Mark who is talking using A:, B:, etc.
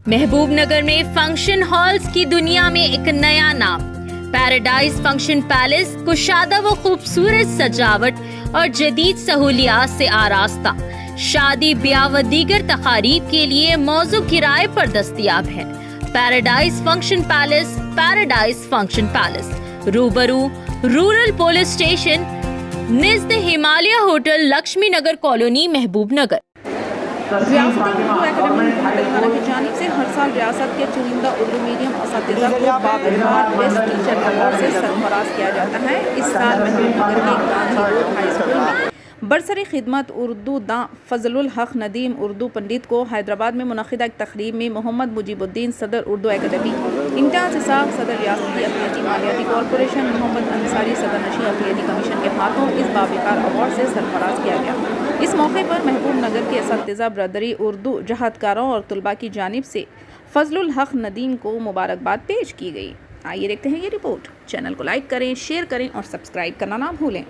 A: محبوب نگر میں function halls کی دنیا میں ایک نیا نام پیراڈائز فنکشن پیلس کشادہ و خوبصورت سجاوٹ اور جدید سہولیات سے آراستہ شادی بیاہ و دیگر تقاریب کے لیے موزوں کرائے پر دستیاب ہے۔ پیراڈائز فنکشن پیلس روبرو رورل پولیس اسٹیشن نزد ہمالیہ ہوٹل لکشمی نگر کالونی محبوب نگر۔
B: ریاستی اردو اکیڈمی خانہ کی جانب سے ہر سال ریاست کے چنندہ اردو میڈیم اساتذہ کو باوقار بیسٹ ٹیچر ایوارڈ سے سرفراز کیا جاتا ہے۔ اس سال محبوب نگر کے گاندھی روڈ ہائی اسکول میں برسر خدمت اردو داں فضل الحق ندیم اردو پنڈت کو حیدرآباد میں منعقدہ ایک تقریب میں محمد مجیب الدین صدر اردو اکیڈمی، امتیاز اسحاق صدر ریاستی اقلیتی مالیاتی کارپوریشن، محمد انصاری صدر نشین اقلیتی کمیشن کے ہاتھوں اس باوقار ایوارڈ سے سرفراز کیا گیا۔ اس موقع پر محبوب نگر کے اساتذہ برادری اردو جہدکاروں اور طلباء کی جانب سے فضل الحق ندیم کو مبارکباد پیش کی گئی۔ آئیے دیکھتے ہیں یہ رپورٹ۔ چینل کو لائک کریں، شیئر کریں اور سبسکرائب کرنا نہ بھولیں۔